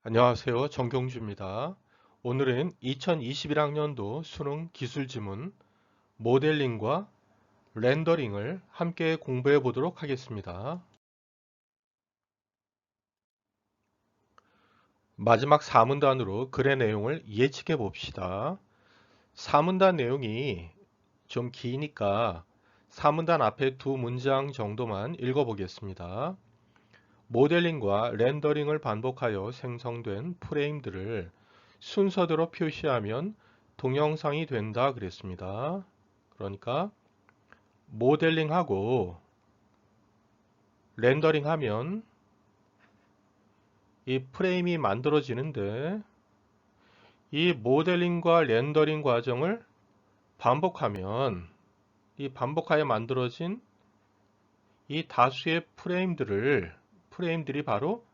안녕하세요. 정경주입니다. 오늘은 2021학년도 수능 기술지문 모델링과 렌더링을 함께 공부해 보도록 하겠습니다. 마지막 4문단으로 글의 내용을 예측해 봅시다. 4문단 내용이 좀 기니까 4문단 앞에 두 문장 정도만 읽어 보겠습니다. 모델링과 렌더링을 반복하여 생성된 프레임들을 순서대로 표시하면 동영상이 된다 그랬습니다. 그러니까 모델링하고 렌더링하면 이 프레임이 만들어지는데 이 모델링과 렌더링 과정을 반복하면 이 반복하여 만들어진 이 다수의 프레임들이 바로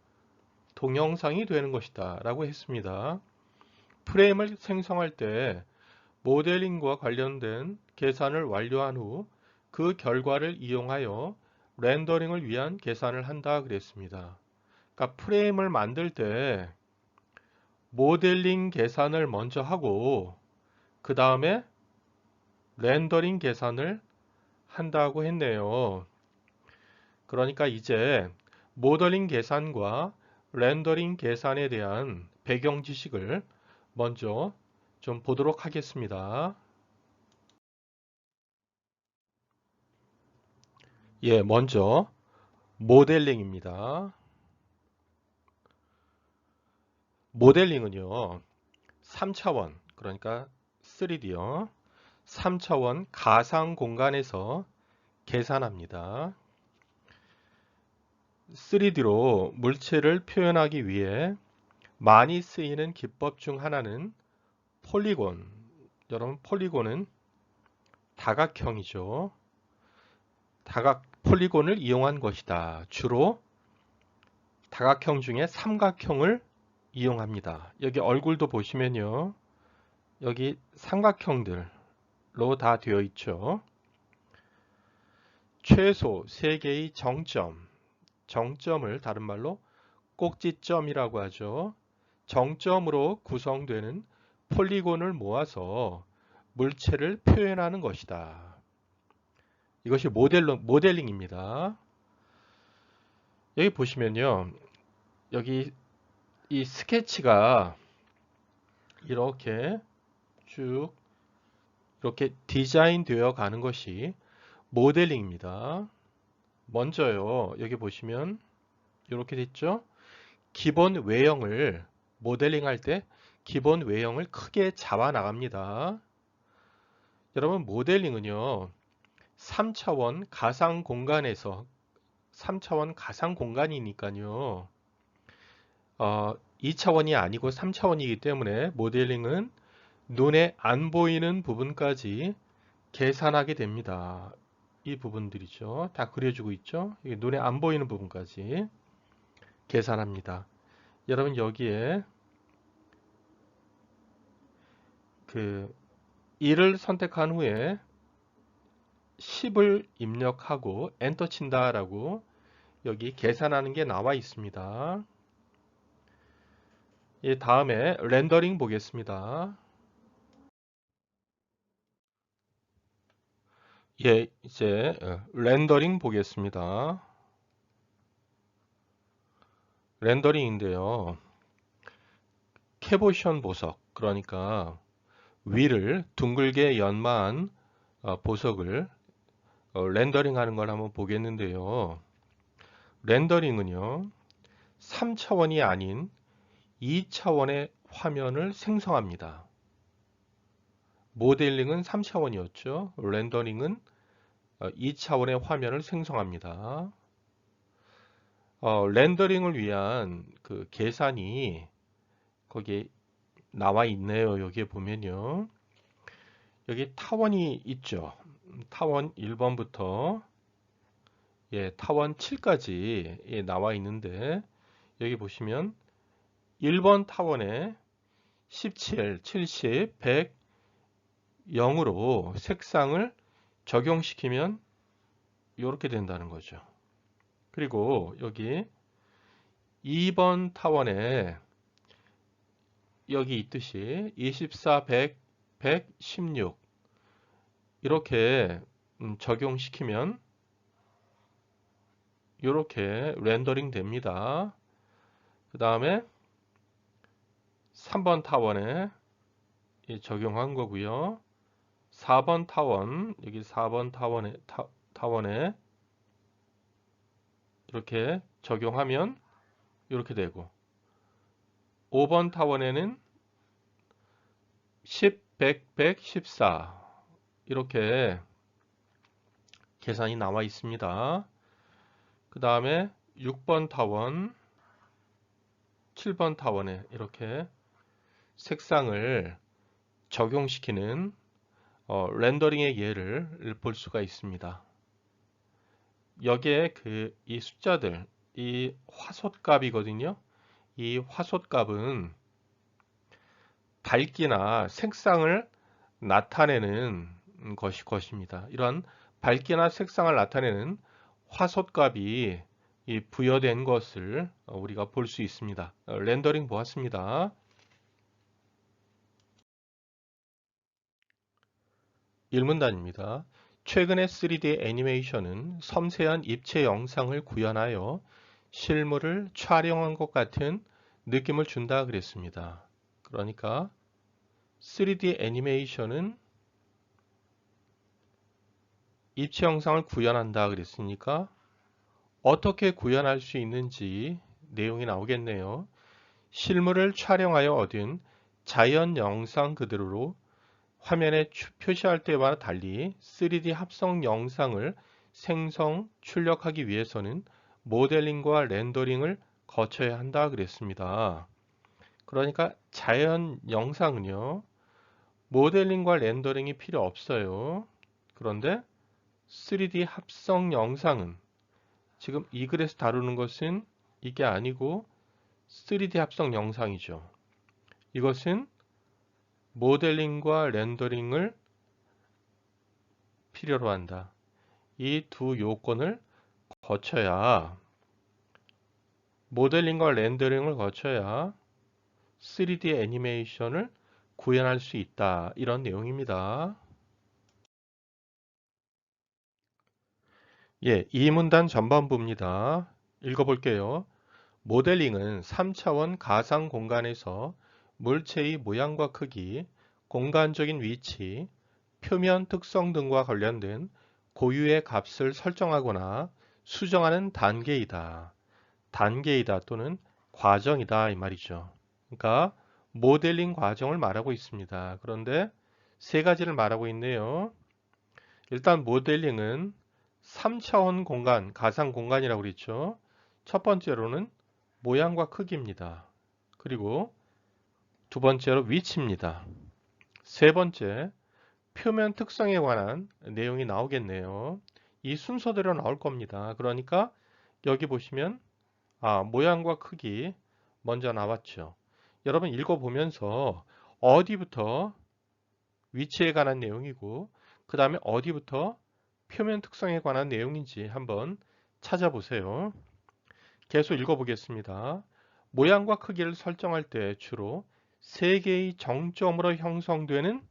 동영상이 되는 것이다 라고 했습니다. 프레임을 생성할 때 모델링과 관련된 계산을 완료한 후 그 결과를 이용하여 렌더링을 위한 계산을 한다 그랬습니다. 그러니까 프레임을 만들 때 모델링 계산을 먼저 하고 그 다음에 렌더링 계산을 한다고 했네요. 그러니까 이제 모델링 계산과 렌더링 계산에 대한 배경 지식을 먼저 좀 보도록 하겠습니다. 먼저 모델링입니다. 모델링은요, 3차원, 그러니까 3D요. 3차원 가상 공간에서 계산합니다. 3D로 물체를 표현하기 위해 많이 쓰이는 기법 중 하나는 폴리곤. 여러분, 폴리곤은 다각형이죠. 폴리곤을 이용한 것이다. 주로 다각형 중에 삼각형을 이용합니다. 여기 얼굴도 보시면요. 여기 삼각형들로 다 되어 있죠. 최소 3개의 정점을 다른 말로 꼭지점이라고 하죠. 정점으로 구성되는 폴리곤을 모아서 물체를 표현하는 것이다. 이것이 모델링입니다. 여기 보시면요. 여기 이 스케치가 이렇게 쭉 이렇게 디자인 되어 가는 것이 모델링입니다. 먼저요. 여기 보시면 이렇게 됐죠? 기본 외형을 모델링할 때 기본 외형을 크게 잡아 나갑니다. 여러분 모델링은요. 3차원 가상 공간에서 3차원 가상 공간이니까요. 2차원이 아니고 3차원이기 때문에 모델링은 눈에 안 보이는 부분까지 계산하게 됩니다. 이 부분들이죠. 다 그려주고 있죠. 눈에 안 보이는 부분까지 계산합니다. 여러분 여기에 그 1을 선택한 후에 10을 입력하고 엔터 친다라고 여기 계산하는 게 나와 있습니다. 다음에 렌더링 보겠습니다. 이제 렌더링 보겠습니다. 렌더링인데요. 캐보션 보석, 그러니까 위를 둥글게 연마한 보석을 렌더링 하는 걸 한번 보겠는데요. 렌더링은요. 3차원이 아닌 2차원의 화면을 생성합니다. 모델링은 3차원이었죠. 렌더링은 2차원의 화면을 생성합니다. 렌더링을 위한 그 계산이 거기에 나와 있네요. 여기에 보면요. 여기 타원이 있죠. 타원 1번부터 타원 7까지 나와 있는데 여기 보시면 1번 타원에 17, 70, 100, 0으로 색상을 적용시키면 이렇게 된다는 거죠. 그리고 여기 2번 타원에 여기 있듯이 24, 100, 116 이렇게 적용시키면 이렇게 렌더링 됩니다. 그 다음에 3번 타원에 적용한 거고요. 4번 타원, 여기 4번 타원에 이렇게 적용하면 이렇게 되고 5번 타원에는 10, 100, 100, 14 이렇게 계산이 나와 있습니다. 그 다음에 6번 타원, 7번 타원에 이렇게 색상을 적용시키는 렌더링의 예를 볼 수가 있습니다. 여기에 이 숫자들, 이 화소값이거든요. 이 화소값은 밝기나 색상을 나타내는 것입니다. 이러한 밝기나 색상을 나타내는 화소값이 부여된 것을 우리가 볼 수 있습니다. 렌더링 보았습니다. 1문단입니다. 최근의 3D 애니메이션은 섬세한 입체 영상을 구현하여 실물을 촬영한 것 같은 느낌을 준다 그랬습니다. 그러니까 3D 애니메이션은 입체 영상을 구현한다 그랬으니까 어떻게 구현할 수 있는지 내용이 나오겠네요. 실물을 촬영하여 얻은 자연 영상 그대로로 화면에 표시할 때와 달리 3D 합성 영상을 생성, 출력하기 위해서는 모델링과 렌더링을 거쳐야 한다 그랬습니다. 그러니까 자연 영상은요, 모델링과 렌더링이 필요 없어요. 그런데 3D 합성 영상은 지금 이 글에서 다루는 것은 이게 아니고 3D 합성 영상이죠. 이것은 모델링과 렌더링을 필요로 한다. 이 두 요건을 거쳐야 모델링과 렌더링을 거쳐야 3D 애니메이션을 구현할 수 있다. 이런 내용입니다. 예, 이 문단 전반부입니다. 읽어볼게요. 모델링은 3차원 가상 공간에서 물체의 모양과 크기, 공간적인 위치, 표면 특성 등과 관련된 고유의 값을 설정하거나 수정하는 단계이다. 단계이다 또는 과정이다 이 말이죠. 그러니까 모델링 과정을 말하고 있습니다. 그런데 세 가지를 말하고 있네요. 일단 모델링은 3차원 공간, 가상 공간이라고 그랬죠. 첫 번째로는 모양과 크기입니다. 그리고 두 번째로 위치입니다. 세 번째, 표면 특성에 관한 내용이 나오겠네요. 이 순서대로 나올 겁니다. 그러니까 여기 보시면 모양과 크기 먼저 나왔죠. 여러분 읽어보면서 어디부터 위치에 관한 내용이고 그 다음에 어디부터 표면 특성에 관한 내용인지 한번 찾아보세요. 계속 읽어보겠습니다. 모양과 크기를 설정할 때 주로 세 개의 정점으로 형성되는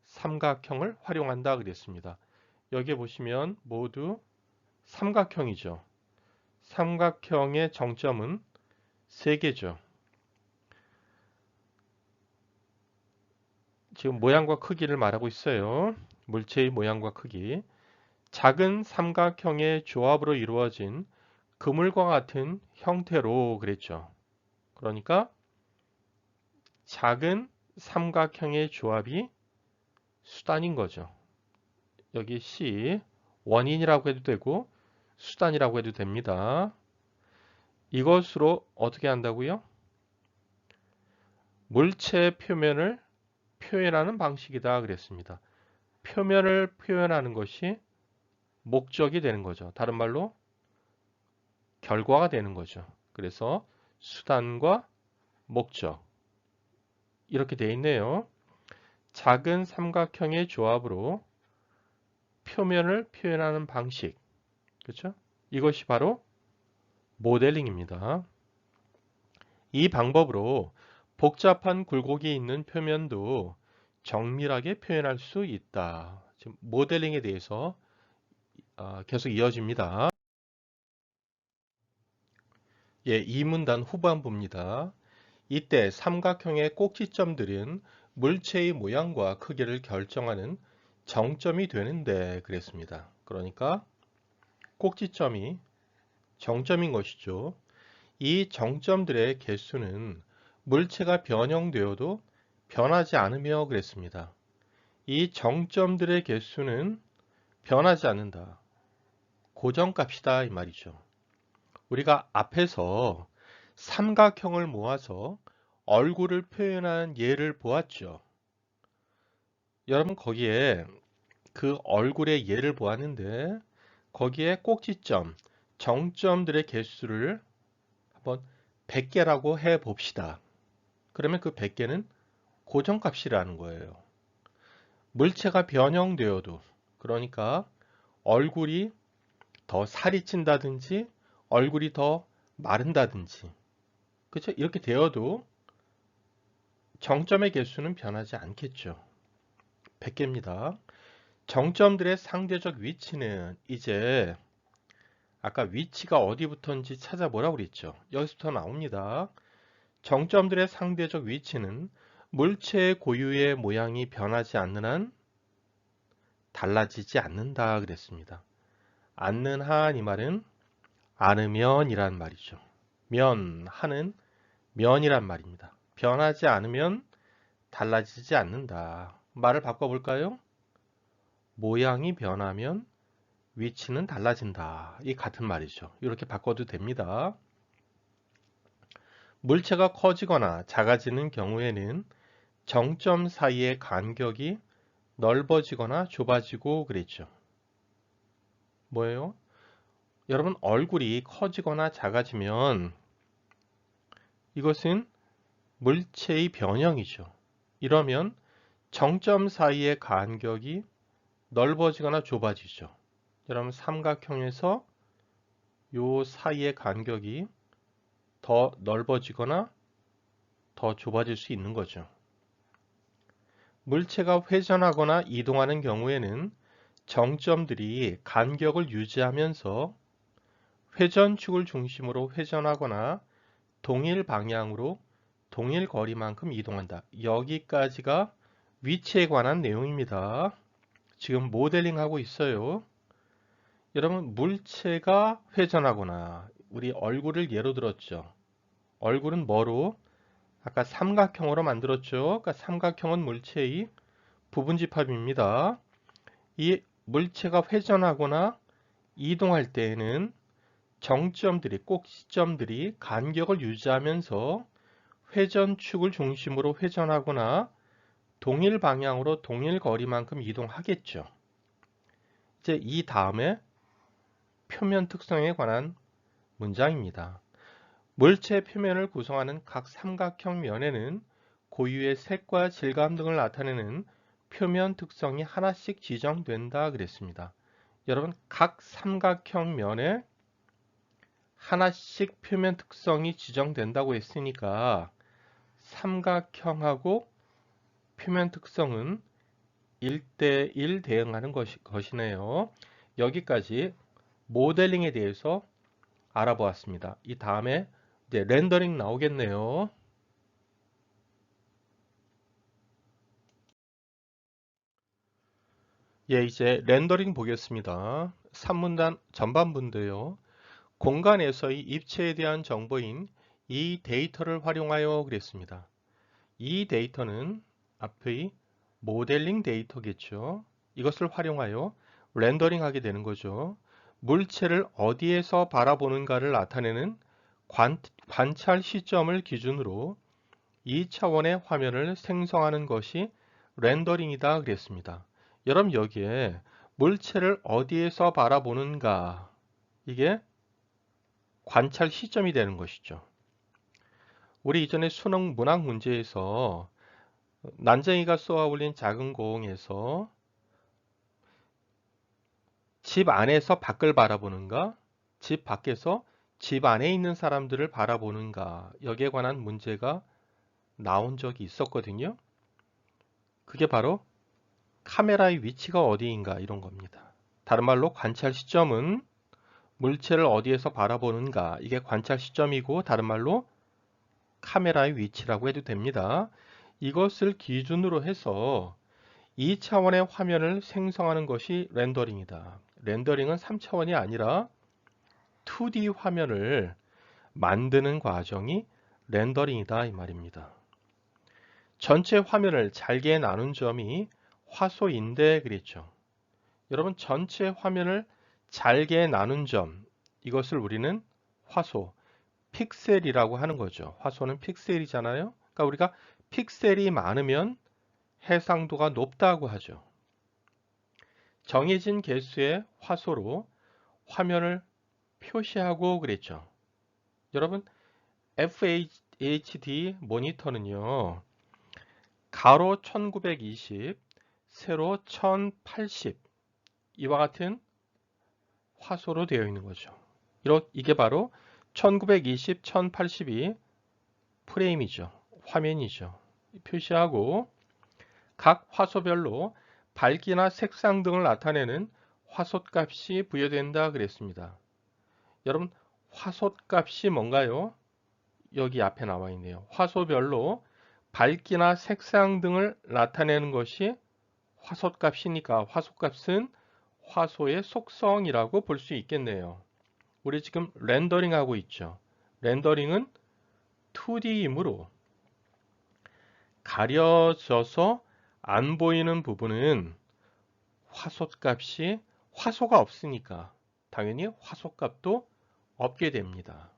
삼각형을 활용한다 그랬습니다. 여기 보시면 모두 삼각형이죠. 삼각형의 정점은 세 개죠. 지금 모양과 크기를 말하고 있어요. 물체의 모양과 크기. 작은 삼각형의 조합으로 이루어진 그물과 같은 형태로 그랬죠. 그러니까 작은 삼각형의 조합이 수단인 거죠. 여기 C, 원인이라고 해도 되고 수단이라고 해도 됩니다. 이것으로 어떻게 한다고요? 물체 표면을 표현하는 방식이다 그랬습니다. 표면을 표현하는 것이 목적이 되는 거죠. 다른 말로 결과가 되는 거죠. 그래서 수단과 목적 이렇게 되어 있네요. 작은 삼각형의 조합으로 표면을 표현하는 방식, 그렇죠? 이것이 바로 모델링입니다. 이 방법으로 복잡한 굴곡이 있는 표면도 정밀하게 표현할 수 있다. 지금 모델링에 대해서 계속 이어집니다. 예, 이 문단 후반부입니다. 이때 삼각형의 꼭지점들은 물체의 모양과 크기를 결정하는 정점이 되는데 그랬습니다. 그러니까 꼭지점이 정점인 것이죠. 이 정점들의 개수는 물체가 변형되어도 변하지 않으며 그랬습니다. 이 정점들의 개수는 변하지 않는다. 고정값이다 이 말이죠. 우리가 앞에서 삼각형을 모아서 얼굴을 표현한 예를 보았죠. 여러분 거기에 그 얼굴의 예를 보았는데 거기에 꼭지점, 정점들의 개수를 한번 100개라고 해 봅시다. 그러면 그 100개는 고정값이라는 거예요. 물체가 변형되어도, 그러니까 얼굴이 더 살이 찐다든지 얼굴이 더 마른다든지, 그렇죠? 이렇게 되어도 정점의 개수는 변하지 않겠죠. 100개입니다. 정점들의 상대적 위치는 이제 아까 위치가 어디부터인지 찾아보라고 그랬죠. 여기서부터 나옵니다. 정점들의 상대적 위치는 물체의 고유의 모양이 변하지 않는 한 달라지지 않는다 그랬습니다. 않는 한 이 말은 않으면이란 말이죠. 하는 면이란 말입니다. 변하지 않으면 달라지지 않는다. 말을 바꿔볼까요? 모양이 변하면 위치는 달라진다. 이 같은 말이죠. 이렇게 바꿔도 됩니다. 물체가 커지거나 작아지는 경우에는 정점 사이의 간격이 넓어지거나 좁아지고 그랬죠. 뭐예요? 여러분 얼굴이 커지거나 작아지면 이것은 물체의 변형이죠. 이러면 정점 사이의 간격이 넓어지거나 좁아지죠. 여러분 삼각형에서 요 사이의 간격이 더 넓어지거나 더 좁아질 수 있는 거죠. 물체가 회전하거나 이동하는 경우에는 정점들이 간격을 유지하면서 회전축을 중심으로 회전하거나 동일 방향으로 동일 거리만큼 이동한다. 여기까지가 위치에 관한 내용입니다. 지금 모델링 하고 있어요. 여러분 물체가 회전하거나 우리 얼굴을 예로 들었죠. 얼굴은 뭐로? 아까 삼각형으로 만들었죠. 그러니까 삼각형은 물체의 부분집합입니다. 이 물체가 회전하거나 이동할 때에는 정점들이, 꼭지점들이 간격을 유지하면서 회전축을 중심으로 회전하거나 동일 방향으로 동일 거리만큼 이동하겠죠. 이제 이 다음에 표면 특성에 관한 문장입니다. 물체 표면을 구성하는 각 삼각형 면에는 고유의 색과 질감 등을 나타내는 표면 특성이 하나씩 지정된다 그랬습니다. 여러분 각 삼각형 면에 하나씩 표면 특성이 지정된다고 했으니까 삼각형하고 표면 특성은 1대1 대응하는 것이네요. 여기까지 모델링에 대해서 알아보았습니다. 이 다음에 이제 렌더링 나오겠네요. 예, 이제 렌더링 보겠습니다. 3문단 전반부인데요. 공간에서의 입체에 대한 정보인 이 데이터를 활용하여 그랬습니다. 이 데이터는 앞의 모델링 데이터겠죠. 이것을 활용하여 렌더링 하게 되는 거죠. 물체를 어디에서 바라보는가를 나타내는 관찰 시점을 기준으로 2차원의 화면을 생성하는 것이 렌더링이다 그랬습니다. 여러분 여기에 물체를 어디에서 바라보는가, 이게 관찰 시점이 되는 것이죠. 우리 이전에 수능 문학 문제에서 난쟁이가 쏘아 올린 작은 공에서 집 안에서 밖을 바라보는가, 집 밖에서 집 안에 있는 사람들을 바라보는가, 여기에 관한 문제가 나온 적이 있었거든요. 그게 바로 카메라의 위치가 어디인가 이런 겁니다. 다른 말로 관찰 시점은 물체를 어디에서 바라보는가, 이게 관찰 시점이고 다른 말로 카메라의 위치라고 해도 됩니다. 이것을 기준으로 해서 2차원의 화면을 생성하는 것이 렌더링이다. 렌더링은 3차원이 아니라 2D 화면을 만드는 과정이 렌더링이다 이 말입니다. 전체 화면을 잘게 나눈 점이 화소인데 그랬죠. 여러분, 전체 화면을 잘게 나눈 점, 이것을 우리는 화소, 픽셀이라고 하는 거죠. 화소는 픽셀이잖아요. 그러니까 우리가 픽셀이 많으면 해상도가 높다고 하죠. 정해진 개수의 화소로 화면을 표시하고 그랬죠. 여러분, FHD 모니터는요, 가로 1920, 세로 1080 이와 같은 화소로 되어 있는 거죠. 이게 바로 1920, 1080이 프레임이죠. 화면이죠. 표시하고 각 화소별로 밝기나 색상 등을 나타내는 화소값이 부여된다 그랬습니다. 여러분, 화소값이 뭔가요? 여기 앞에 나와 있네요. 화소별로 밝기나 색상 등을 나타내는 것이 화소값이니까 화소값은 화소의 속성이라고 볼 수 있겠네요. 우리 지금 렌더링 하고 있죠. 렌더링은 2D이므로 가려져서 안 보이는 부분은 화소값이 화소가 없으니까 당연히 화소값도 없게 됩니다.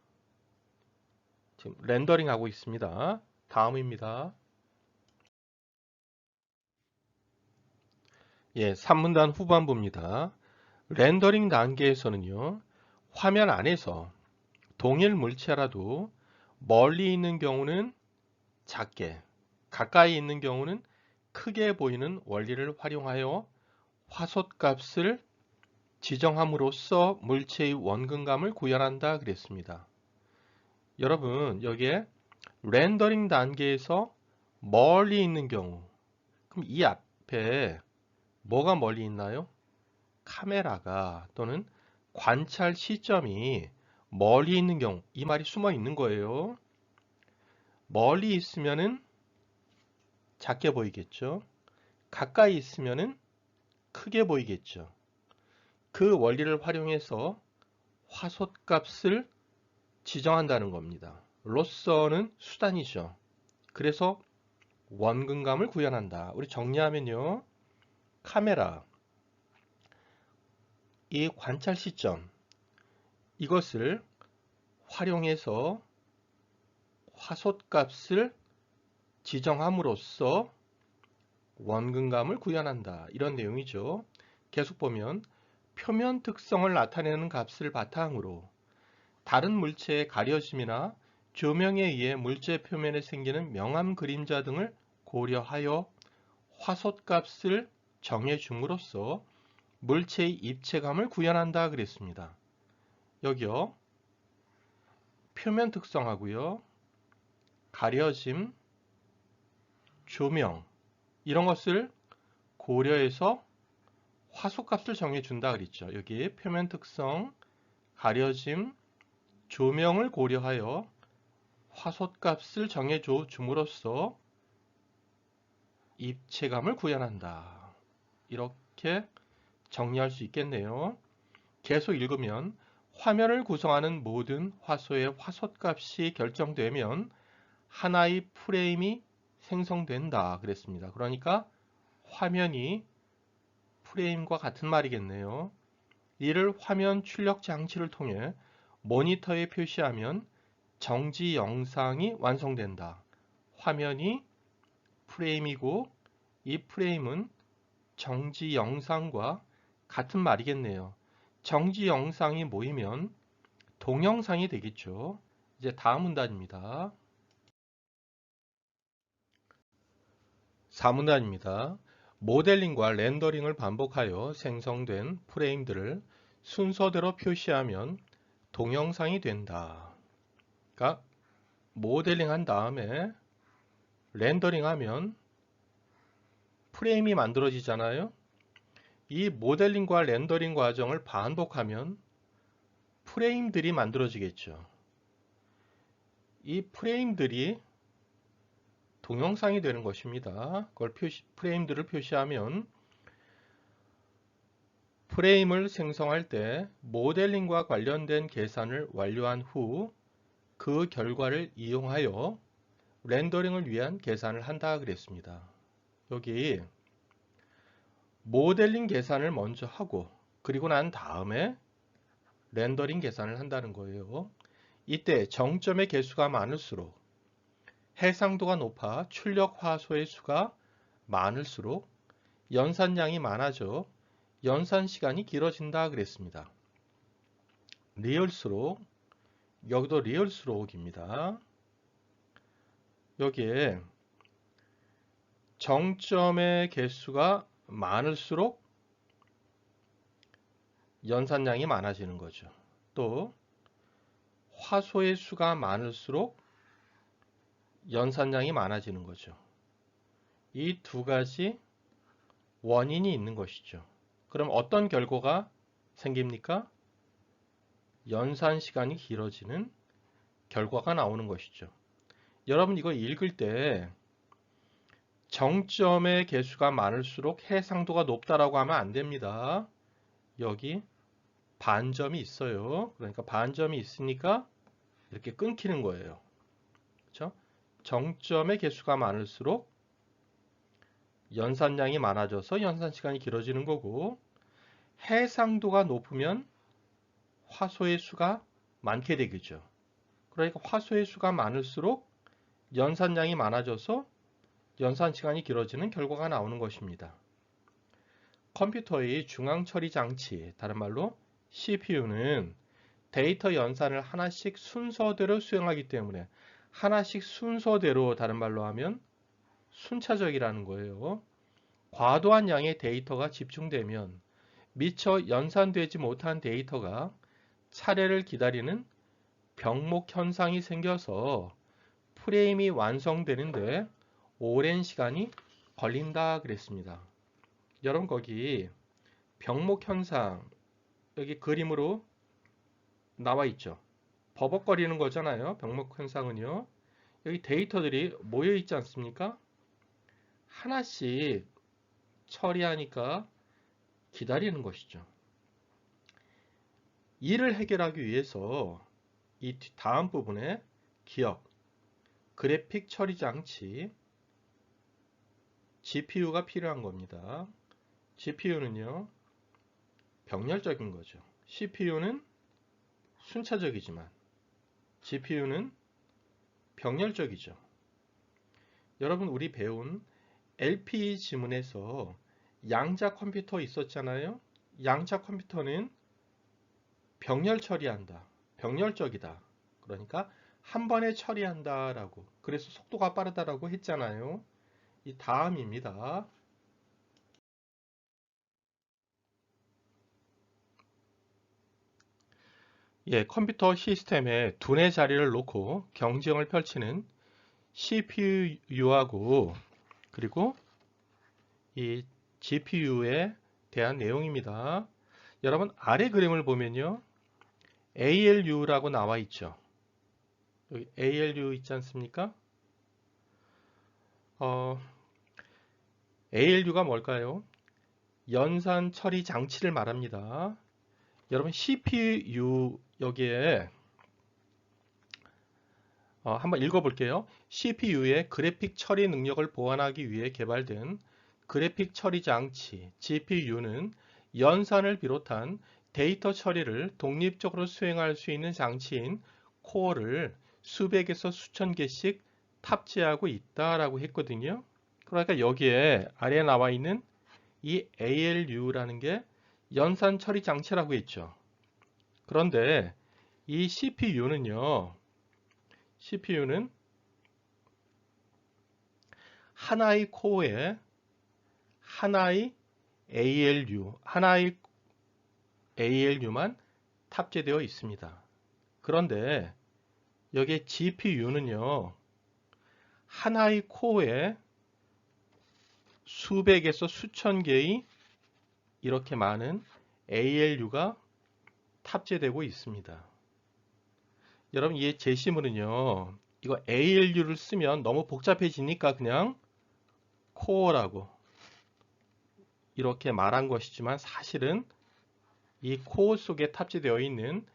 지금 렌더링 하고 있습니다. 다음입니다. 예, 3문단 후반부입니다. 렌더링 단계에서는요, 화면 안에서 동일 물체라도 멀리 있는 경우는 작게, 가까이 있는 경우는 크게 보이는 원리를 활용하여 화소값을 지정함으로써 물체의 원근감을 구현한다 그랬습니다. 여러분, 여기에 렌더링 단계에서 멀리 있는 경우, 그럼 이 앞에 뭐가 멀리 있나요? 카메라가 또는 관찰 시점이 멀리 있는 경우, 이 말이 숨어 있는 거예요. 멀리 있으면은 작게 보이겠죠. 가까이 있으면은 크게 보이겠죠. 그 원리를 활용해서 화소값을 지정한다는 겁니다. 로서는 수단이죠. 그래서 원근감을 구현한다. 우리 정리하면요. 카메라, 이 관찰 시점, 이것을 활용해서 화소값을 지정함으로써 원근감을 구현한다. 이런 내용이죠. 계속 보면 표면 특성을 나타내는 값을 바탕으로 다른 물체의 가려짐이나 조명에 의해 물체 표면에 생기는 명암 그림자 등을 고려하여 화소값을 정해줌으로써 물체의 입체감을 구현한다 그랬습니다. 여기요. 표면 특성하고요. 가려짐, 조명 이런 것을 고려해서 화소값을 정해준다 그랬죠. 여기 표면 특성, 가려짐, 조명을 고려하여 화소값을 정해줌으로써 입체감을 구현한다. 이렇게 정리할 수 있겠네요. 계속 읽으면 화면을 구성하는 모든 화소의 화소값이 결정되면 하나의 프레임이 생성된다 그랬습니다. 그러니까 화면이 프레임과 같은 말이겠네요. 이를 화면 출력 장치를 통해 모니터에 표시하면 정지 영상이 완성된다. 화면이 프레임이고 이 프레임은 정지 영상과 같은 말이겠네요. 정지 영상이 모이면 동영상이 되겠죠. 이제 다음 문단입니다. 4문단입니다. 모델링과 렌더링을 반복하여 생성된 프레임들을 순서대로 표시하면 동영상이 된다. 그러니까 모델링 한 다음에 렌더링하면 프레임이 만들어지잖아요. 이 모델링과 렌더링 과정을 반복하면 프레임들이 만들어지겠죠. 이 프레임들이 동영상이 되는 것입니다. 그걸 프레임들을 표시하면 프레임을 생성할 때 모델링과 관련된 계산을 완료한 후 그 결과를 이용하여 렌더링을 위한 계산을 한다 그랬습니다. 여기 모델링 계산을 먼저 하고 그리고 난 다음에 렌더링 계산을 한다는 거예요. 이때 정점의 개수가 많을수록 해상도가 높아 출력 화소의 수가 많을수록 연산량이 많아져 연산 시간이 길어진다 그랬습니다. 리얼수록, 여기도 리얼수록입니다. 여기에 정점의 개수가 많을수록 연산량이 많아지는 거죠. 또 화소의 수가 많을수록 연산량이 많아지는 거죠. 이 두 가지 원인이 있는 것이죠. 그럼 어떤 결과가 생깁니까? 연산 시간이 길어지는 결과가 나오는 것이죠. 여러분 이거 읽을 때 정점의 개수가 많을수록 해상도가 높다라고 하면 안 됩니다. 여기 반점이 있어요. 그러니까 반점이 있으니까 이렇게 끊기는 거예요. 그렇죠? 정점의 개수가 많을수록 연산량이 많아져서 연산 시간이 길어지는 거고 해상도가 높으면 화소의 수가 많게 되겠죠. 그러니까 화소의 수가 많을수록 연산량이 많아져서 연산 시간이 길어지는 결과가 나오는 것입니다. 컴퓨터의 중앙 처리 장치, 다른 말로 CPU는 데이터 연산을 하나씩 순서대로 수행하기 때문에 하나씩 순서대로, 다른 말로 하면 순차적이라는 거예요. 과도한 양의 데이터가 집중되면 미처 연산되지 못한 데이터가 차례를 기다리는 병목 현상이 생겨서 프레임이 완성되는데 오랜 시간이 걸린다 그랬습니다. 여러분 거기 병목 현상 여기 그림으로 나와 있죠. 버벅거리는 거잖아요. 병목 현상은요. 여기 데이터들이 모여 있지 않습니까? 하나씩 처리하니까 기다리는 것이죠. 이를 해결하기 위해서 이 다음 부분에 기억, 그래픽 처리 장치, GPU가 필요한 겁니다. GPU는요, 병렬적인 거죠. CPU는 순차적이지만 GPU는 병렬적이죠. 여러분 우리 배운 LP 지문에서 양자 컴퓨터 있었잖아요. 양자 컴퓨터는 병렬 처리한다. 병렬적이다. 그러니까 한 번에 처리한다 라고. 그래서 속도가 빠르다라고 했잖아요. 이 다음입니다. 예, 컴퓨터 시스템에 두뇌 자리를 놓고 경쟁을 펼치는 CPU하고 그리고 이 GPU에 대한 내용입니다. 여러분 아래 그림을 보면요. ALU라고 나와 있죠. 여기 ALU 있지 않습니까? ALU가 뭘까요? 연산 처리 장치를 말합니다. 여러분 CPU 여기에 한번 읽어볼게요. CPU의 그래픽 처리 능력을 보완하기 위해 개발된 그래픽 처리 장치 GPU는 연산을 비롯한 데이터 처리를 독립적으로 수행할 수 있는 장치인 코어를 수백에서 수천 개씩 탑재하고 있다라고 했거든요. 그러니까 여기에 아래에 나와 있는 이 ALU라는 게 연산 처리 장치라고 했죠. 그런데 이 CPU는 하나의 코어에 하나의 ALU만 탑재되어 있습니다. 그런데 여기에 GPU는요, 하나의 코어에 수백에서 수천 개의 이렇게 많은 ALU가 탑재되고 있습니다. 여러분 이 제시문은요, 이거 ALU를 쓰면 너무 복잡해지니까 그냥 코어라고 이렇게 말한 것이지만, 사실은 이 코어 속에 탑재되어 있는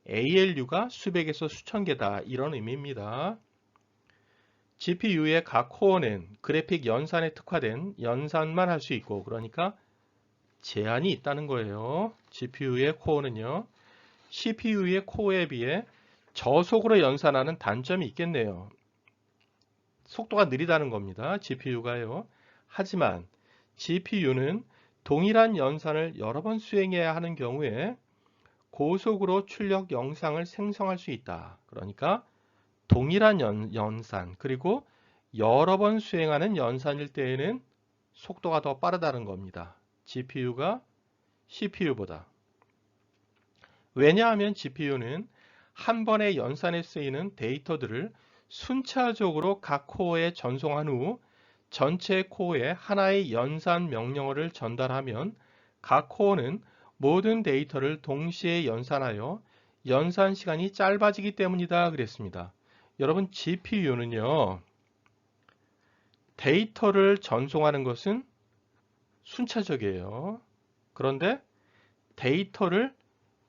ALU가 수백에서 수천 개다, 이런 의미입니다. GPU의 각 코어는 그래픽 연산에 특화된 연산만 할 수 있고, 그러니까 제한이 있다는 거예요. GPU의 코어는요. CPU의 코어에 비해 저속으로 연산하는 단점이 있겠네요. 속도가 느리다는 겁니다. GPU가요. 하지만 GPU는 동일한 연산을 여러 번 수행해야 하는 경우에 고속으로 출력 영상을 생성할 수 있다. 그러니까 동일한 연산, 그리고 여러 번 수행하는 연산일 때에는 속도가 더 빠르다는 겁니다. GPU가 CPU보다. 왜냐하면 GPU는 한 번의 연산에 쓰이는 데이터들을 순차적으로 각 코어에 전송한 후 전체 코어에 하나의 연산 명령어를 전달하면 각 코어는 모든 데이터를 동시에 연산하여 연산 시간이 짧아지기 때문이다 그랬습니다. 여러분 GPU는요, 데이터를 전송하는 것은 순차적이에요. 그런데 데이터를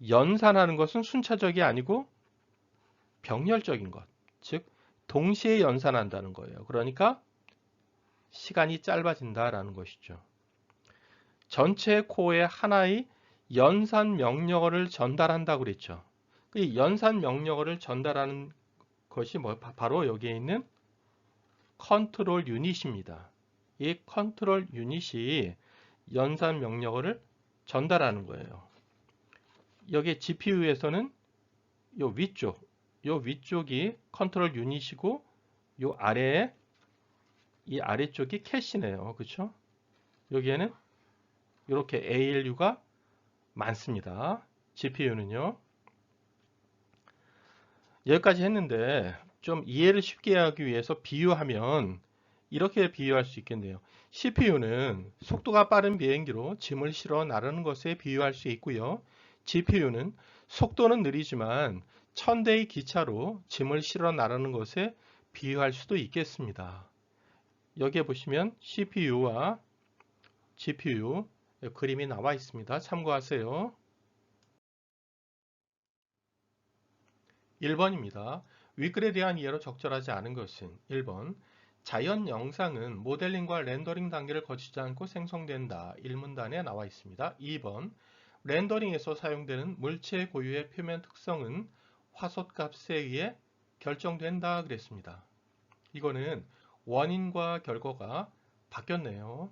연산하는 것은 순차적이 아니고 병렬적인 것, 즉 동시에 연산한다는 거예요. 그러니까 시간이 짧아진다라는 것이죠. 전체 코어에 하나의 연산 명령어를 전달한다고 그랬죠. 이 연산 명령어를 전달하는 것이 바로 여기에 있는 컨트롤 유닛입니다. 이 컨트롤 유닛이 연산 명령어를 전달하는 거예요. 여기 GPU에서는 요 위쪽이 컨트롤 유닛이고, 요 아래에 이 아래쪽이 캐시네요. 그렇죠? 여기에는 이렇게 ALU가 많습니다. GPU는요. 여기까지 했는데 좀 이해를 쉽게 하기 위해서 비유하면 이렇게 비유할 수 있겠네요. CPU는 속도가 빠른 비행기로 짐을 실어 나르는 것에 비유할 수 있고요. GPU는 속도는 느리지만 1000대의 기차로 짐을 실어 나르는 것에 비유할 수도 있겠습니다. 여기에 보시면 CPU와 GPU 그림이 나와 있습니다. 참고하세요. 1번입니다. 윗글에 대한 이해로 적절하지 않은 것은 1번 자연 영상은 모델링과 렌더링 단계를 거치지 않고 생성된다. 1문단에 나와 있습니다. 2번 렌더링에서 사용되는 물체 고유의 표면 특성은 화소값에 의해 결정된다 그랬습니다. 이거는 원인과 결과가 바뀌었네요.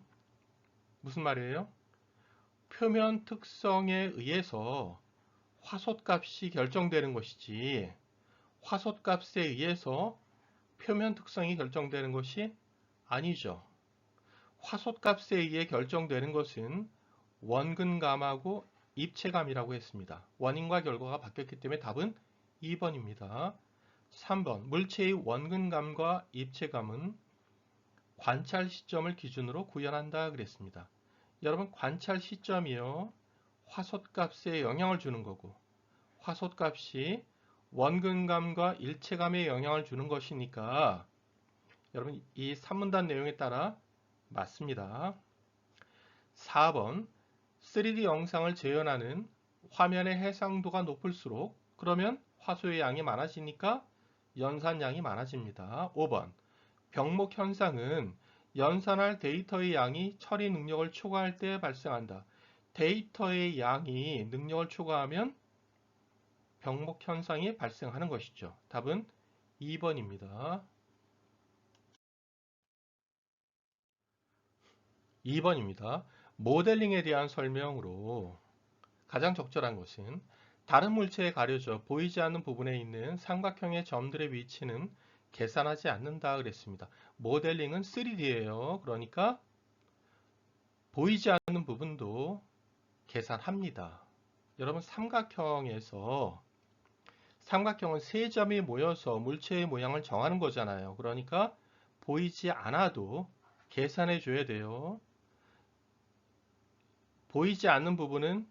무슨 말이에요? 표면 특성에 의해서 화소값이 결정되는 것이지, 화소값에 의해서 표면 특성이 결정되는 것이 아니죠. 화소값에 의해 결정되는 것은 원근감하고 입체감이라고 했습니다. 원인과 결과가 바뀌었기 때문에 답은 2번입니다. 3번 물체의 원근감과 입체감은 관찰 시점을 기준으로 구현한다 그랬습니다. 여러분 관찰 시점이요, 화소값에 영향을 주는 거고, 화소값이 원근감과 일체감에 영향을 주는 것이니까 여러분 이 3문단 내용에 따라 맞습니다. 4번 3D 영상을 재현하는 화면의 해상도가 높을수록 그러면 화소의 양이 많아지니까 연산량이 많아집니다. 5번 병목 현상은 연산할 데이터의 양이 처리 능력을 초과할 때 발생한다. 데이터의 양이 능력을 초과하면 병목 현상이 발생하는 것이죠. 답은 2번입니다. 2번입니다. 모델링에 대한 설명으로 가장 적절한 것은 다른 물체에 가려져 보이지 않는 부분에 있는 삼각형의 점들의 위치는 계산하지 않는다 그랬습니다. 모델링은 3D예요. 그러니까 보이지 않는 부분도 계산합니다. 여러분 삼각형에서 삼각형은 세 점이 모여서 물체의 모양을 정하는 거잖아요. 그러니까 보이지 않아도 계산해 줘야 돼요. 보이지 않는 부분은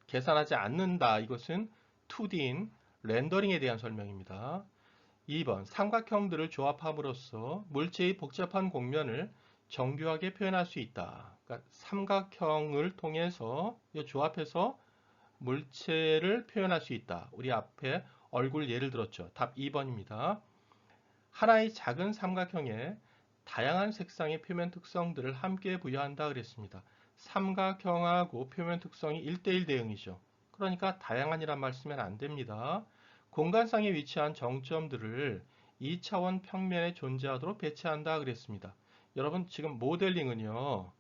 계산하지 않는다. 이것은 2D인 렌더링에 대한 설명입니다. 2번, 삼각형들을 조합함으로써 물체의 복잡한 곡면을 정교하게 표현할 수 있다. 그러니까 삼각형을 통해서 조합해서 물체를 표현할 수 있다. 우리 앞에 얼굴 예를 들었죠. 답 2번입니다. 하나의 작은 삼각형에 다양한 색상의 표면 특성들을 함께 부여한다 그랬습니다. 삼각형하고 표면 특성이 1대1 대응이죠. 그러니까 다양한이란 말 쓰면 안 됩니다. 공간상에 위치한 정점들을 2차원 평면에 존재하도록 배치한다 그랬습니다. 여러분 지금 모델링은요.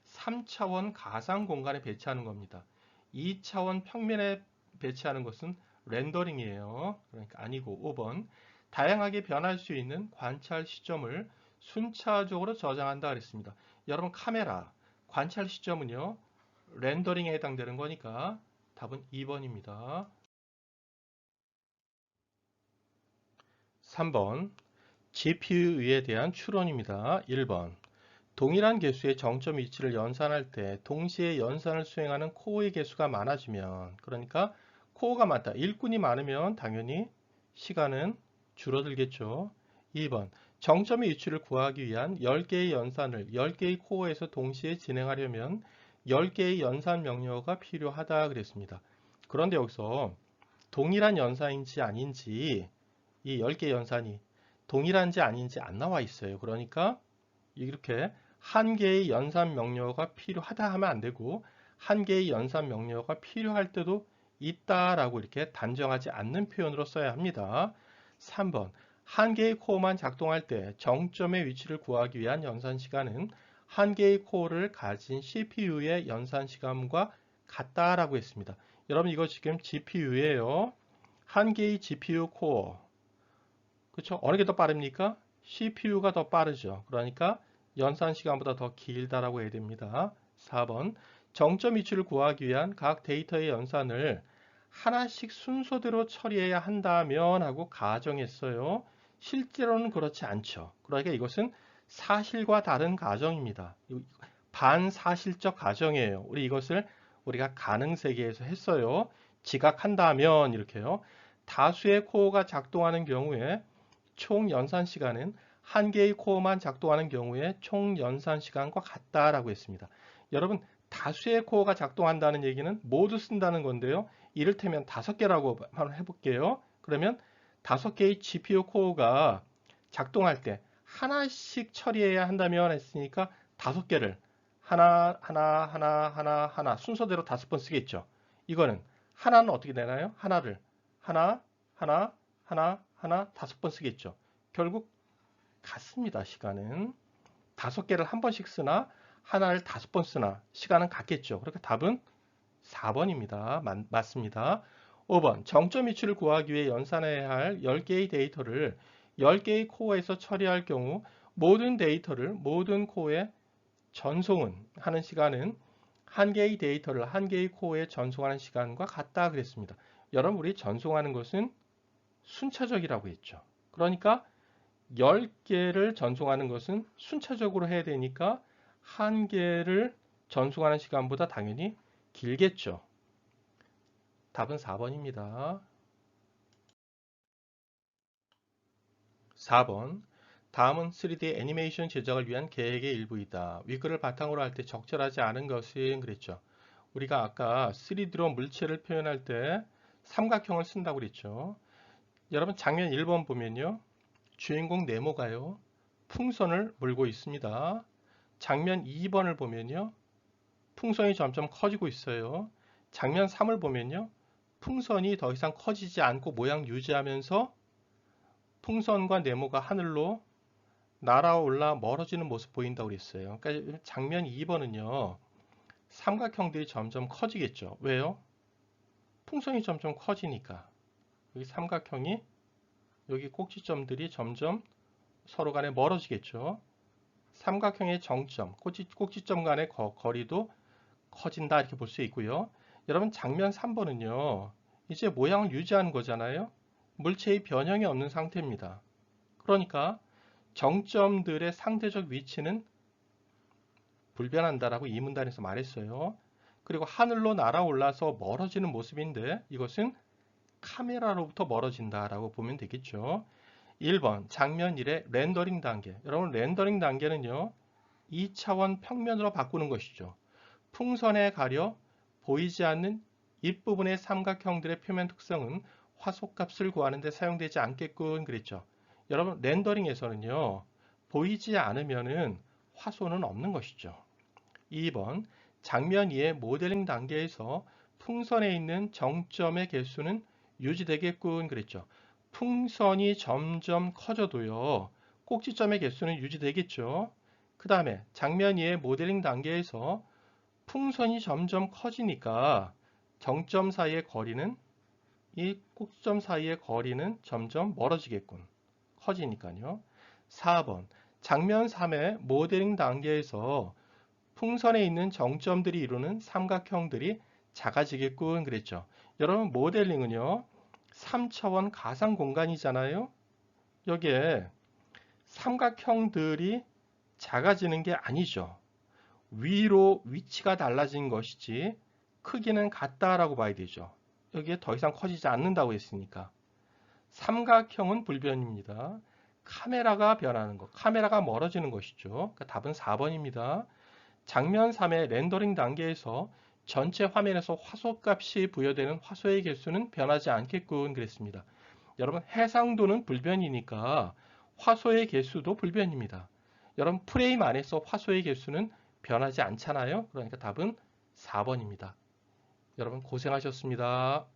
3차원 가상 공간에 배치하는 겁니다. 2차원 평면에 배치하는 것은 렌더링이에요. 그러니까 아니고 5번 다양하게 변할 수 있는 관찰 시점을 순차적으로 저장한다 그랬습니다. 여러분 카메라 관찰 시점은요. 렌더링에 해당되는 거니까 답은 2번입니다. 3번 GPU에 대한 추론입니다. 1번 동일한 개수의 정점 위치를 연산할 때 동시에 연산을 수행하는 코어의 개수가 많아지면, 그러니까 코어가 많다. 일꾼이 많으면 당연히 시간은 줄어들겠죠. 2번 정점의 위치를 구하기 위한 10개의 연산을 10개의 코어에서 동시에 진행하려면 10개의 연산 명령어가 필요하다 그랬습니다. 그런데 여기서 동일한 연산인지 아닌지, 이 10개 연산이 동일한지 아닌지 안 나와 있어요. 그러니까 이렇게 한 개의 연산 명령어가 필요하다 하면 안 되고 한 개의 연산 명령어가 필요할 때도 있다라고 이렇게 단정하지 않는 표현으로 써야 합니다. 3번 한 개의 코어만 작동할 때 정점의 위치를 구하기 위한 연산 시간은 한 개의 코어를 가진 CPU의 연산 시간과 같다라고 했습니다. 여러분 이거 지금 GPU예요. 한 개의 GPU 코어, 그렇죠? 어느 게 더 빠릅니까? CPU가 더 빠르죠. 그러니까 연산 시간보다 더 길다라고 해야 됩니다. 4번 정점 위치를 구하기 위한 각 데이터의 연산을 하나씩 순서대로 처리해야 한다면 하고 가정했어요. 실제로는 그렇지 않죠. 그러니까 이것은 사실과 다른 가정입니다. 반사실적 가정이에요. 우리가 가능 세계에서 했어요. 지각한다면 이렇게요. 다수의 코어가 작동하는 경우에 총 연산 시간은 한 개의 코어만 작동하는 경우에 총 연산 시간과 같다라고 했습니다. 여러분 다수의 코어가 작동한다는 얘기는 모두 쓴다는 건데요. 이를테면 5개라고 한번 해볼게요. 그러면 5개의 GPU 코어가 작동할 때 하나씩 처리해야 한다면 했으니까 5개를 하나 순서대로 5번 쓰겠죠. 이거는 하나는 어떻게 되나요? 하나를 하나 5번 쓰겠죠. 결국 같습니다. 시간은 5개를 한 번씩 쓰나 하나를 5번 쓰나 시간은 같겠죠. 그러니까 답은 4번입니다. 맞습니다. 5번 정점 위치를 구하기 위해 연산해야 할 10개의 데이터를 10개의 코어에서 처리할 경우 모든 코어에 전송은 하는 시간은 한 개의 데이터를 한 개의 코어에 전송하는 시간과 같다 그랬습니다. 여러분 우리 전송하는 것은 순차적이라고 했죠. 그러니까 10개를 전송하는 것은 순차적으로 해야 되니까 한 개를 전송하는 시간보다 당연히 길겠죠. 답은 4번입니다. 4번 다음은 3D 애니메이션 제작을 위한 계획의 일부이다. 위글을 바탕으로 할 때 적절하지 않은 것은 그랬죠. 우리가 아까 3D로 물체를 표현할 때 삼각형을 쓴다고 그랬죠. 여러분 장면 1번 보면요. 주인공 네모가요. 풍선을 물고 있습니다. 장면 2번을 보면요. 풍선이 점점 커지고 있어요. 장면 3을 보면요. 풍선이 더 이상 커지지 않고 모양 유지하면서 풍선과 네모가 하늘로 날아올라 멀어지는 모습 보인다고 그랬어요. 그러니까 장면 2번은요. 삼각형들이 점점 커지겠죠. 왜요? 풍선이 점점 커지니까. 여기 삼각형이 여기 꼭지점들이 점점 서로 간에 멀어지겠죠. 삼각형의 정점, 꼭지점 간의 거리도 커진다 이렇게 볼 수 있고요. 여러분 장면 3번은요. 이제 모양을 유지하는 거잖아요. 물체의 변형이 없는 상태입니다. 그러니까 정점들의 상대적 위치는 불변한다라고 이 문단에서 말했어요. 그리고 하늘로 날아올라서 멀어지는 모습인데 이것은 카메라로부터 멀어진다라고 보면 되겠죠. 1번 장면 1의 렌더링 단계. 여러분 렌더링 단계는요. 2차원 평면으로 바꾸는 것이죠. 풍선에 가려 보이지 않는 윗부분의 삼각형들의 표면 특성은 화소값을 구하는 데 사용되지 않겠군 그랬죠. 여러분 렌더링에서는요. 보이지 않으면은 화소는 없는 것이죠. 2번 장면 2의 모델링 단계에서 풍선에 있는 정점의 개수는 유지되겠군 그랬죠. 풍선이 점점 커져도요. 꼭지점의 개수는 유지되겠죠. 그 다음에 장면 2의 모델링 단계에서 풍선이 점점 커지니까 정점 사이의 거리는 이 꼭지점 사이의 거리는 점점 멀어지겠군. 커지니까요. 4번 장면 3의 모델링 단계에서 풍선에 있는 정점들이 이루는 삼각형들이 작아지겠군 그랬죠. 여러분 모델링은요. 3차원 가상 공간이잖아요. 여기에 삼각형들이 작아지는 게 아니죠. 위로 위치가 달라진 것이지 크기는 같다라고 봐야 되죠. 여기에 더 이상 커지지 않는다고 했으니까. 삼각형은 불변입니다. 카메라가 변하는 것, 카메라가 멀어지는 것이죠. 그러니까 답은 4번입니다. 장면 3의 렌더링 단계에서 전체 화면에서 화소값이 부여되는 화소의 개수는 변하지 않겠군 그랬습니다. 여러분 해상도는 불변이니까 화소의 개수도 불변입니다. 여러분 프레임 안에서 화소의 개수는 변하지 않잖아요. 그러니까 답은 4번입니다. 여러분 고생하셨습니다.